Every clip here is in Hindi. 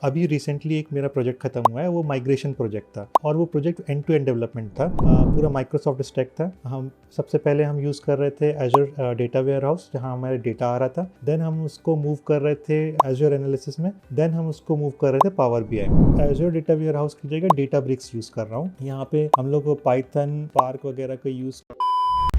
अभी रिसेंटली एक मेरा प्रोजेक्ट खत्म हुआ है, वो माइग्रेशन प्रोजेक्ट था और वो project end to end development था। पूरा माइक्रोसॉफ्ट स्टैक था। हम सबसे पहले हम यूज़ कर रहे थे एजर डेटा वेयर हाउस, जहाँ हमारा डेटा आ रहा था। देन हम उसको मूव कर रहे थे एजर एनालिसिस में। देन हम उसको मूव कर रहे थे पावर बीआई में। एजर डेटा वेयर हाउस की जगह डेटा ब्रिक्स यूज़ कर रहा हूँ। यहाँ पे हम लोग पाइथन पार्क वगैरह का यूज़।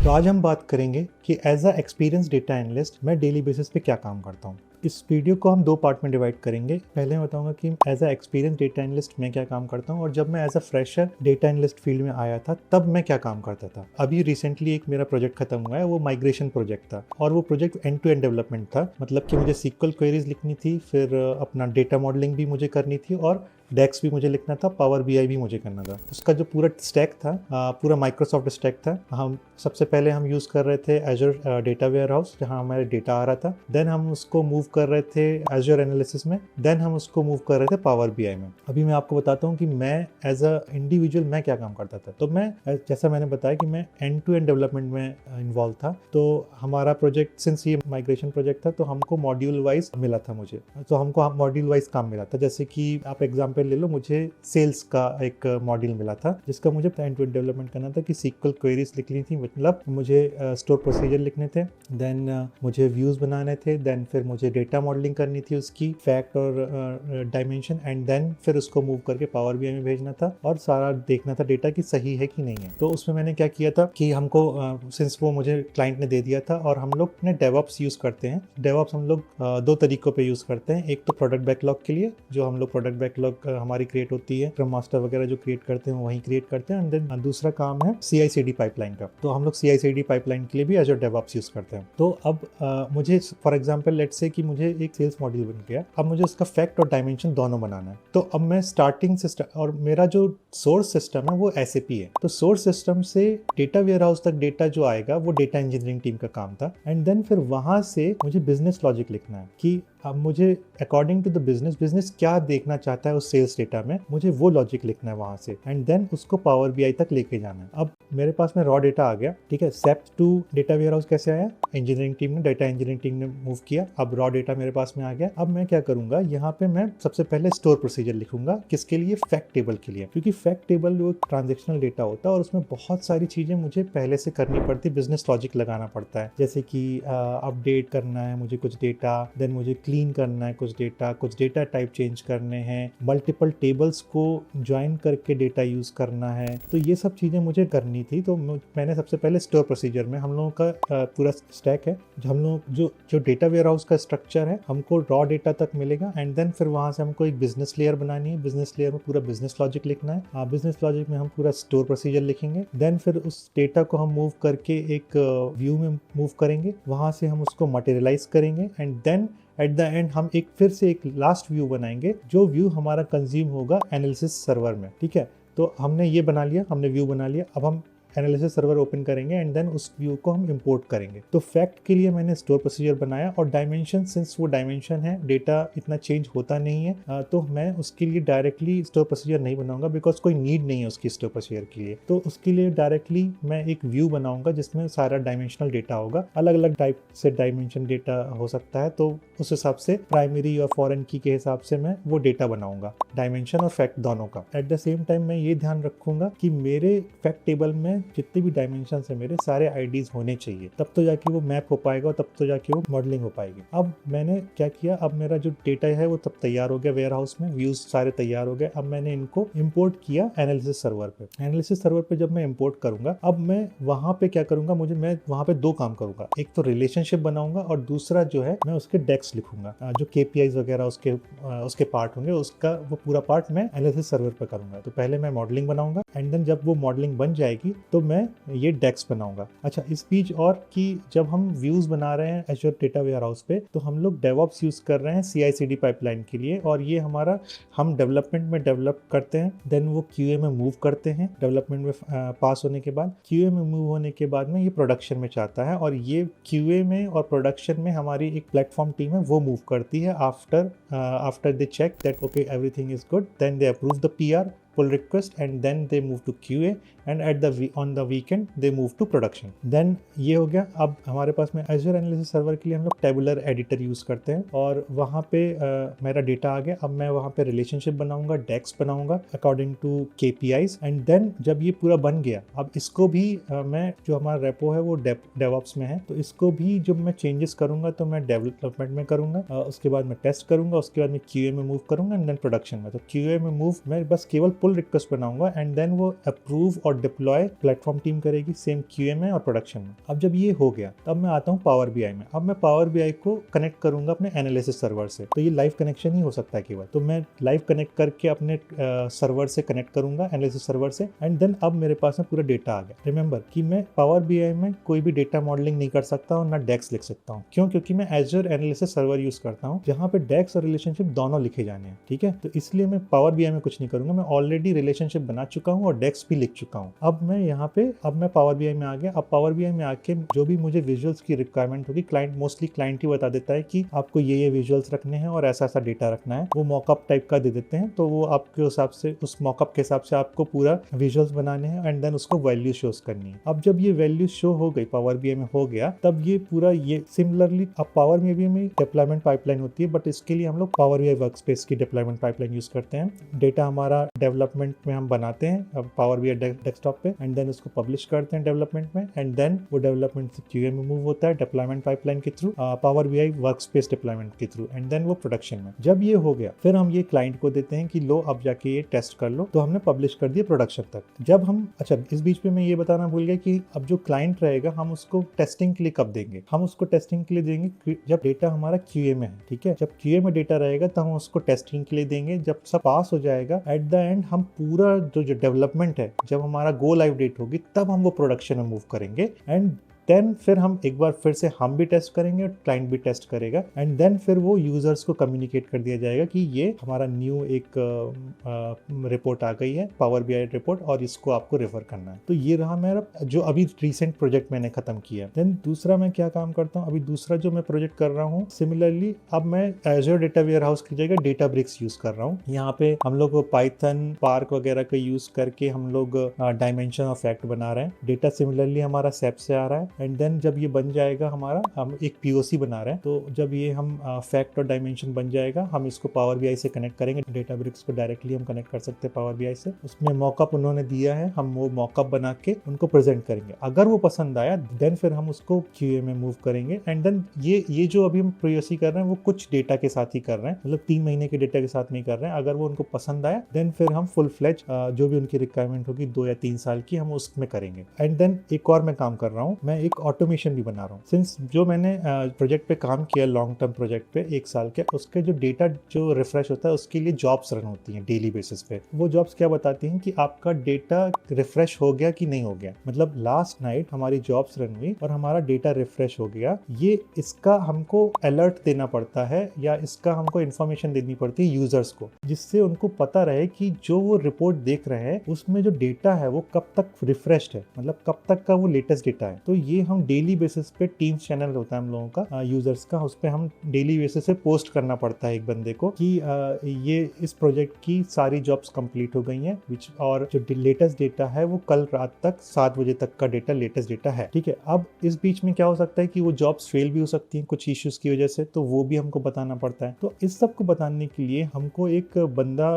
तो आज हम बात करेंगे कि as a experience data analyst मैं डेली बेसिस पे क्या काम करता हूँ। इस वीडियो को हम दो पार्ट में डिवाइड करेंगे। पहले मैं बताऊंगा कि as a experience data analyst मैं क्या काम करता हूँ, और जब मैं as a fresher data analyst field में आया था तब मैं क्या काम करता था। अभी रिसेंटली एक मेरा प्रोजेक्ट खत्म हुआ है, वो माइग्रेशन प्रोजेक्ट था और वो project end to end development था। मतलब कि मुझे सीक्वल क्वेरीज लिखनी थी, फिर अपना डेटा मॉडलिंग भी मुझे करनी थी और डेक्स भी मुझे लिखना था, पावर बीआई भी मुझे करना था। उसका जो पूरा स्टैक था, पूरा माइक्रोसॉफ्ट स्टैक था। हम सबसे पहले हम यूज़ कर रहे थे एजर डेटा वेयर हाउस, जहाँ हमारा डेटा आ रहा था। देन हम उसको मूव कर रहे थे एजर एनालिसिस में। देन हम उसको मूव कर रहे थे पावर बीआई में। अभी मैं आपको बताता हूँ कि मैं एज अ इंडिविजुअल मैं क्या काम करता था। तो मैं, जैसा मैंने बताया कि मैं एंड टू एंड डेवलपमेंट में इन्वॉल्व था। तो हमारा प्रोजेक्ट, सिंस ये माइग्रेशन प्रोजेक्ट था, तो हमको मॉड्यूल वाइज मिला था। मुझे तो हमको मॉड्यूल वाइज काम मिला था। जैसे कि आप एग्जाम्पल ले लो, मुझे सेल्स का एक मॉड्यूल मिला था जिसका मुझे एंड टू एंड डेवलपमेंट करना था कि सीक्वल क्वेरीज लिखनी थी। मतलब मुझे स्टोर प्रोसीजर लिखने थे, देन मुझे व्यूज बनाने थे, देन फिर मुझे डेटा मॉडलिंग करनी थी, उसकी फैक्ट और डायमेंशन, एंड देन फिर उसको मूव करके पावर बीआई में भेजना था और सारा देखना था डेटा कि सही है कि नहीं है। तो उसमें मैंने क्या किया था कि हमको सिंस वो मुझे क्लाइंट ने दे दिया था, और हम लोग ने डेवऑप्स यूज करते हैं। डेवऑप्स हम लोग दो तरीकों पे यूज करते हैं। एक तो प्रोडक्ट बैकलॉग के लिए, जो हम लोग प्रोडक्ट बैकलॉग हमारी क्रिएट होती है, स्क्रम मास्टर वगैरह जो क्रिएट करते हैं वहीं क्रिएट करते हैं। एंड देन दूसरा काम है CI/CD पाइपलाइन का। तो हम लोग CI/CD पाइपलाइन के लिए भी एजर डेवऑप्स यूज करते हैं। तो अब मुझे फॉर एग्जांपल लेट्स से कि मुझे एक सेल्स मॉड्यूल बन गया। अब मुझे उसका फैक्ट और डायमेंशन दोनों बनाना है। तो अब मैं स्टार्टिंग सिस्टम, और मेरा जो सोर्स सिस्टम है वो SAP है। तो सोर्स सिस्टम से डेटा वेयर हाउस तक डेटा जो आएगा वो डेटा इंजीनियरिंग टीम का काम था। एंड देन फिर वहां से मुझे बिजनेस लॉजिक लिखना है कि अब मुझे अकॉर्डिंग टू द बिजनेस क्या देखना चाहता है उस सेल्स डेटा में, मुझे वो लॉजिक लिखना है वहां से। एंड देन उसको पावर बीआई तक लेके जाना है। अब मेरे पास में रॉ डेटा आ गया, ठीक है। सेप टू डेटा वेयर हाउस कैसे आया, इंजीनियरिंग टीम ने, डेटा इंजीनियरिंग टीम ने मूव किया। अब रॉ डेटा मेरे पास में आ गया। अब मैं क्या करूंगा, यहाँ पे मैं सबसे पहले स्टोर प्रोसीजर लिखूंगा। किसके लिए, फैक्ट टेबल के लिए, क्योंकि फैक्ट टेबल वो ट्रांजेक्शनल डेटा होता है और उसमें बहुत सारी चीजें मुझे पहले से करनी पड़ती है। बिजनेस लॉजिक लगाना पड़ता है, जैसे कि अपडेट करना है मुझे कुछ डेटा, देन मुझे क्लीन करना है कुछ डेटा टाइप चेंज करने हैं, मल्टीपल टेबल्स को ज्वाइन करके डेटा यूज करना है। तो ये सब चीजें मुझे करनी थी। तो मैंने सबसे पहले स्टोर प्रोसीजर में, हम लोगों का पूरा स्टैक है, हम लोग जो डेटा वेयर हाउस का स्ट्रक्चर है, हमको रॉ डेटा तक मिलेगा। एंड देन फिर वहां से हमको एक बिजनेस लेयर बनानी है। बिजनेस लेयर में पूरा बिजनेस लॉजिक लिखना है। बिजनेस लॉजिक में हम पूरा स्टोर प्रोसीजर लिखेंगे। देन फिर उस डेटा को हम मूव करके एक व्यू में मूव करेंगे, वहां से हम उसको मटेरियलाइज करेंगे। And then at the end हम फिर से एक लास्ट व्यू बनाएंगे, जो व्यू हमारा कंज्यूम होगा एनालिसिस सर्वर में, ठीक है। तो हमने ये बना लिया, हमने व्यू बना लिया। अब हम एनालिसिस सर्वर ओपन करेंगे एंड देन उस व्यू को हम इंपोर्ट करेंगे। तो फैक्ट के लिए मैंने स्टोर प्रोसीजर बनाया, और डायमेंशन, सिंस वो डायमेंशन है, डेटा इतना चेंज होता नहीं है, तो मैं उसके लिए डायरेक्टली स्टोर प्रोसीजर नहीं बनाऊंगा, बिकॉज कोई नीड नहीं है उसकी स्टोर प्रोसीजर के लिए। तो उसके लिए डायरेक्टली मैं एक व्यू बनाऊंगा जिसमें सारा डायमेंशनल डेटा होगा। अलग अलग टाइप से डायमेंशन डेटा हो सकता है, तो उस हिसाब से प्राइमरी और फॉरेन की के हिसाब से मैं वो डेटा बनाऊंगा, डायमेंशन और फैक्ट दोनों का। एट द सेम टाइम मैं ये ध्यान रखूंगा कि मेरे फैक्ट टेबल में जितने भी डायमेंशन है मेरे सारे आईडीज होने चाहिए, तब तो जाके वो मैप हो पाएगा और तब तो जाके वो मॉडलिंग हो पाएगी। अब मैंने क्या किया, अब मेरा जो डेटा है वो तब तैयार हो गया, वेयर हाउस में व्यूज सारे तैयार हो गए। अब मैंने इनको इंपोर्ट किया एनालिसिस सर्वर पे। एनालिसिस सर्वर पे जब मैं इंपोर्ट करूंगा, अब मैं वहां पे क्या करूंगा, मैं वहां पे दो काम करूंगा। एक तो रिलेशनशिप बनाऊंगा, और दूसरा जो है मैं उसके डेक्स लिखूंगा, जो KPIs वगैरह उसके पार्ट होंगे, उसका वो पूरा पार्ट मैं एनालिसिस सर्वर पे करूंगा। तो पहले मैं मॉडलिंग बनाऊंगा, एंड देन जब वो मॉडलिंग बन जाएगी तो मैं ये डेक्स बनाऊंगा। अच्छा, इस बीच और कि जब हम व्यूज बना रहे हैं एजर डेटा वेयर हाउस पे, तो हम लोग डेवऑप्स यूज कर रहे हैं CI/CD पाइपलाइन के लिए, और ये हमारा हम डेवलपमेंट में डेवलप करते हैं, देन वो QA में मूव करते हैं। डेवलपमेंट में पास होने के बाद, QA में मूव होने के बाद में ये प्रोडक्शन में जाता है, और ये QA में और प्रोडक्शन में हमारी एक प्लेटफॉर्म टीम है, वो मूव करती है after they check that okay everything is good, then they approve the PR। pull request and then they move to QA and on the weekend they move to production. Then ये हो गया. अब हमारे पास में Azure Analysis Server के लिए हम लोग टेबुलर एडिटर यूज़ करते हैं और वहाँ पे मेरा डेटा आ गया. अब मैं वहाँ पे रिलेशनशिप बनाऊंगा, डेक्स बनाऊंगा according to KPIs and then जब ये पूरा बन गया, अब इसको भी मैं जो हमारा रेपो है वो डेवऑप्स में है, तो इसको भी जब मैं चेंजेस करूंगा तो मैं डेवलपमेंट में करूंगा, उसके बाद मैं टेस्ट करूंगा, उसके बाद मैं QA में मूव करूंगा एंड देन प्रोडक्शन में. तो QA में मूव मैं बस केवल पुल रिक्वेस्ट बनाऊंगा एंड देन वो अप्रूव और डिप्लॉय प्लेटफॉर्म टीम करेगी सेम QA में और प्रोडक्शन में. अब जब ये हो गया तब मैं आता हूँ पावर BI में. अब मैं पावर BI को कनेक्ट करूंगा अपने एनालिसिस सर्वर से. तो ये लाइव कनेक्शन ही हो सकता है केवल, तो मैं लाइव कनेक्ट करके अपने सर्वर से कनेक्ट करूंगा एनालिसिस सर्वर से एंड देन अब मेरे पास में पूरा डेटा आ गया. रिमेंबर कि मैं पावर BI में कोई भी डेटा मॉडलिंग नहीं कर सकता और ना डेक्स लिख सकता हूँ. क्यों? क्योंकि मैं एजर एनालिसिस सर्वर यूज करता हूँ जहाँ पे डेक्स और रिलेशनशिप दोनों लिखे जाने हैं. ठीक है, तो इसलिए मैं पावर BI में कुछ नहीं करूंगा. मैं ऑलरेडी रिलेशनशिप बना चुका हूँ और डेक्स भी लिख चुका हूँ. अब मैं यहाँ पे मैं पावर BI में आ गया. अब पावर BI में आके जो भी मुझे विजुअल्स की रिक्वायरमेंट होगी, मोस्टली क्लाइंट ही बता देता है कि आपको ये विजुअल्स रखने हैं और ऐसा ऐसा डेटा रखना है. वो मॉकअप टाइप का दे देते हैं, तो वो आपके हिसाब से उस मॉकअप के हिसाब से आपको पूरा विजुअल्स बनाने हैं एंड देन उसको वैल्यू शोज करनी है. अब जब ये वैल्यू शो हो गई, पावर BI में हो गया, तब ये पूरा ये सिमिलरली अब पावर BI में डिप्लॉयमेंट पाइपलाइन होती है, बट इसके लिए हम लोग पावर BI वर्कस्पेस की डिप्लॉयमेंट पाइपलाइन यूज करते हैं. डेटा हमारा डेवलपमेंट में हम बनाते हैं पावर BI डेस्कटॉप पे एंड देन उसको पब्लिश करते हैं डेवलपमेंट में एंड देन वो डेवलपमेंट से QA में मूव होता है डिप्लॉयमेंट पाइपलाइन के through, power BI workspace deployment के थ्रू एंड देन वो प्रोडक्शन में. जब ये हो गया फिर हम ये क्लाइंट को देते हैं कि लो अब जाके ये टेस्ट कर लो. तो हमने पब्लिश कर दिया प्रोडक्शन तक. जब हम इस बीच में मैं ये बताना भूल गया कि अब जो क्लाइंट रहेगा हम उसको टेस्टिंग के लिए कब देंगे. हम उसको टेस्टिंग के लिए देंगे जब डेटा हमारा QA में है. ठीक है, जब QA में डेटा रहेगा तो हम उसको टेस्टिंग के लिए देंगे. जब सब पास हो जाएगा एट द एंड हम पूरा जो डेवलपमेंट है, जब हमारा गो लाइव डेट होगी तब हम वो प्रोडक्शन में मूव करेंगे एंड देन फिर हम एक बार फिर से हम भी टेस्ट करेंगे और क्लाइंट भी टेस्ट करेगा एंड देन फिर वो यूजर्स को कम्युनिकेट कर दिया जाएगा कि ये हमारा न्यू एक रिपोर्ट आ गई है, पावर BI रिपोर्ट, और इसको आपको रेफर करना है. तो ये रहा मेरा जो अभी रिसेंट प्रोजेक्ट मैंने खत्म किया. देन दूसरा मैं क्या काम करता हूँ, अभी दूसरा जो मैं प्रोजेक्ट कर रहा हूँ, सिमिलरली अब मैं एजर डेटा वेयर हाउस की जगह डेटाब्रिक्स यूज कर रहा हूँ. यहाँ पे हम लोग पाइथन, स्पार्क वगैरह का यूज करके हम लोग डायमेंशन ऑफ फैक्ट बना रहे हैं. डेटा सिमिलरली हमारा SAP से आ रहा है एंड देन जब ये बन जाएगा हमारा, हम एक POC बना रहे हैं, तो जब ये हम फैक्ट और डायमेंशन बन जाएगा हम इसको पावर BI से कनेक्ट करेंगे. डेटाब्रिक्स को डायरेक्टली हम कनेक्ट कर सकते हैं पावर BI से. उसमें मॉकअप उन्होंने दिया है, हम वो मॉकअप बना के उनको प्रेजेंट करेंगे. अगर वो पसंद आया देन फिर हम उसको QA में मूव करेंगे एंड देन ये जो अभी हम POC कर रहे हैं वो कुछ डेटा के साथ ही कर रहे हैं, मतलब 3 महीने के डेटा के साथ नहीं कर रहे हैं. अगर वो उनको पसंद आया देन फिर हम फुल फ्लेज जो भी उनकी रिक्वायरमेंट होगी 2 या 3 साल की, हम उसमें करेंगे. एंड देन एक और मैं काम कर रहा हूँ, मैं एक ऑटोमेशन भी बना रहा हूँ. सिंस जो मैंने प्रोजेक्ट पे काम किया लॉन्ग टर्म प्रोजेक्ट पे 1 साल के, उसके जो डेटा जो रिफ्रेश होता है उसके लिए जॉब्स रन होती हैं डेली बेसिस पे. वो जॉब्स क्या बताती हैं कि आपका डेटा रिफ्रेश हो गया कि नहीं हो गया. मतलब लास्ट नाइट हमारी जॉब्स रन हुई और हमारा डेटा रिफ्रेश हो गया, ये इसका हमको अलर्ट देना पड़ता है या इसका हमको इन्फॉर्मेशन देनी पड़ती है यूजर्स को, जिससे उनको पता रहे कि जो वो रिपोर्ट देख रहे हैं उसमें जो डेटा है वो कब तक रिफ्रेश्ड है, मतलब कब तक का वो लेटेस्ट डेटा है. तो ये हम डेली बेसिस पे टीम्स चैनल होता है हम लोगों का यूजर्स का, उस पर हम डेली बेसिस पे पोस्ट करना पड़ता है एक बंदे को कि ये इस प्रोजेक्ट की सारी जॉब्स कंप्लीट हो गई हैं, और जो लेटेस्ट डेटा है वो कल रात तक 7 बजे तक का डेटा लेटेस्ट डेटा है. ठीक है, अब इस बीच में क्या हो सकता है कि वो जॉब्स फेल भी हो सकती हैं कुछ इश्यूज की वजह से, तो वो भी हमको बताना पड़ता है. तो इस सब को बताने के लिए हमको एक बंदा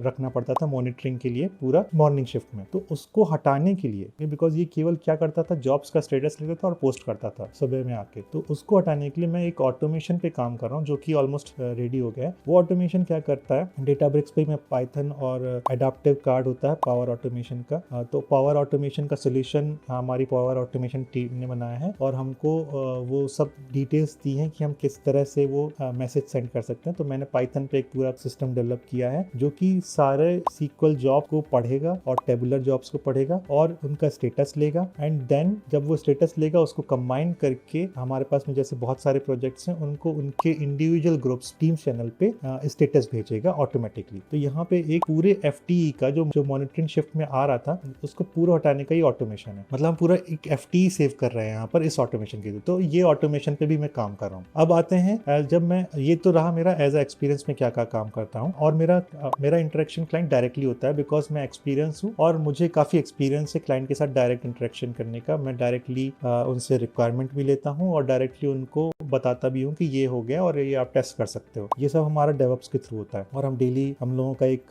रखना पड़ता था मॉनिटरिंग के लिए पूरा मॉर्निंग शिफ्ट में. तो उसको हटाने के लिए, बिकॉज ये केवल क्या करता था, जॉब्स का स्टेटस लेता था और पोस्ट करता था सुबह में आके, तो उसको हटाने के लिए मैं एक ऑटोमेशन पे काम कर रहा हूँ जो कि ऑलमोस्ट रेडी हो गया है. वो ऑटोमेशन क्या करता है, डेटाब्रिक्स पे मैं पाइथन और एडाप्टिव कार्ड होता है पावर ऑटोमेशन का, तो पावर ऑटोमेशन का सोल्यूशन हमारी पावर ऑटोमेशन टीम ने बनाया है और हमको वो सब डिटेल्स दी हैं कि हम किस तरह से वो मैसेज सेंड कर सकते हैं. तो मैंने पाइथन पे एक पूरा सिस्टम डेवलप किया है जो कि सारे SQL जॉब को पढ़ेगा और टेबुलर जॉब्स को पढ़ेगा और उनका स्टेटस लेगा एंड देन जब वो स्टेटस स्टेटस लेगा, उसको कंबाइन करके हमारे पास में जैसे बहुत सारे प्रोजेक्ट्स हैं उनको उनके इंडिविजुअल ग्रुप्स टीम चैनल पे स्टेटस भेजेगा ऑटोमेटिकली। तो यहाँ पे एक पूरे FTE का जो मॉनिटरिंग शिफ्ट में आ रहा था उसको पूरा हटाने का ही ऑटोमेशन है। मतलब हम पूरा एक FTE सेव कर रहे हैं यहाँ पर इस ऑटोमेशन के लिए। तो ये ऑटोमेशन पे भी मैं काम कर रहा हूँ। अब आते हैं जब मैं, ये तो रहा मेरा एज अ एक्सपीरियंस में क्या क्या काम करता हूँ, और मेरा इंटरेक्शन क्लाइंट डायरेक्टली होता है बिकॉज मैं एक्सपीरियंस हूँ और मुझे काफ़ी एक्सपीरियंस है क्लाइंट के साथ डायरेक्ट इंटरेक्शन करने का। मैं डायरेक्टली उनसे रिक्वायरमेंट भी लेता हूँ और डायरेक्टली उनको बताता भी हूँ कि ये हो गया और ये आप टेस्ट कर सकते हो। ये सब हमारा डेवऑप्स के थ्रू होता है। और हम लोगों का एक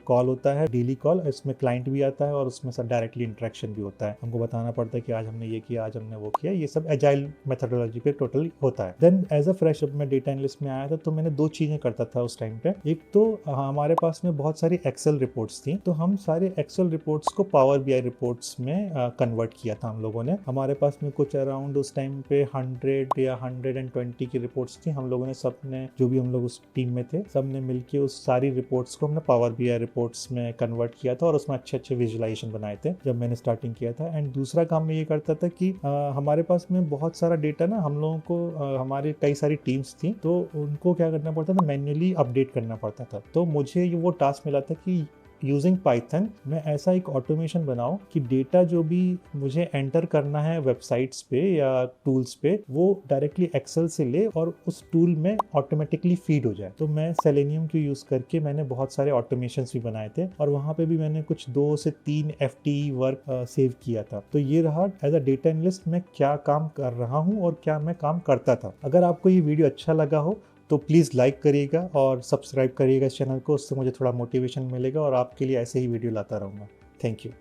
कॉल होता है, डेली कॉल, इसमें क्लाइंट भी आता है और उसमें सब डायरेक्टली इंटरेक्शन भी होता है। हमको बताना पड़ता है कि आज हमने ये किया, आज हमने वो किया। ये सब एजाइल मेथोडोलॉजी पे टोटली होता है। देन एज अ फ्रेश जब मैं डेटा एनालिस्ट में आया था तो मैंने 2 चीजें करता था उस टाइम पे। एक तो हमारे पास में बहुत सारी एक्सेल रिपोर्ट्स थी, तो हम सारे एक्सेल रिपोर्ट्स को पावर BI रिपोर्ट्स में कन्वर्ट किया था हम लोगों ने। हमारे पास में कुछ अराउंड उस टाइम पे 100 या 120 की रिपोर्ट्स थी। हम लोगों ने सबने, जो भी हम लोग उस टीम में थे, सबने मिलके उस सारी रिपोर्ट्स को हमने पावर BI रिपोर्ट्स में कन्वर्ट किया था और उसमें अच्छे अच्छे विजुअलाइजेशन बनाए थे जब मैंने स्टार्टिंग किया था। एंड दूसरा काम मैं ये करता था कि हमारे पास में बहुत सारा डेटा ना, हम लोगों को हमारे कई सारी टीम्स थी तो उनको क्या करना पड़ता था, मैन्युअली अपडेट करना पड़ता था। तो मुझे वो टास्क मिला था कि यूजिंग पाइथन मैं ऐसा एक ऑटोमेशन बनाऊं कि डेटा जो भी मुझे एंटर करना है वेबसाइट्स पे या टूल्स पे, वो डायरेक्टली एक्सेल से ले और उस टूल में ऑटोमेटिकली फीड हो जाए। तो मैं सेलेनियम को यूज करके मैंने बहुत सारे ऑटोमेशंस भी बनाए थे और वहां पे भी मैंने कुछ 2 से 3 FTE वर्क सेव किया था। तो ये रहा एज अ डेटा एनालिस्ट मैं क्या काम कर रहा हूँ और क्या मैं काम करता था। अगर आपको ये वीडियो अच्छा लगा हो तो प्लीज़ लाइक करिएगा और सब्सक्राइब करिएगा इस चैनल को, उससे मुझे थोड़ा मोटिवेशन मिलेगा और आपके लिए ऐसे ही वीडियो लाता रहूँगा। Thank you.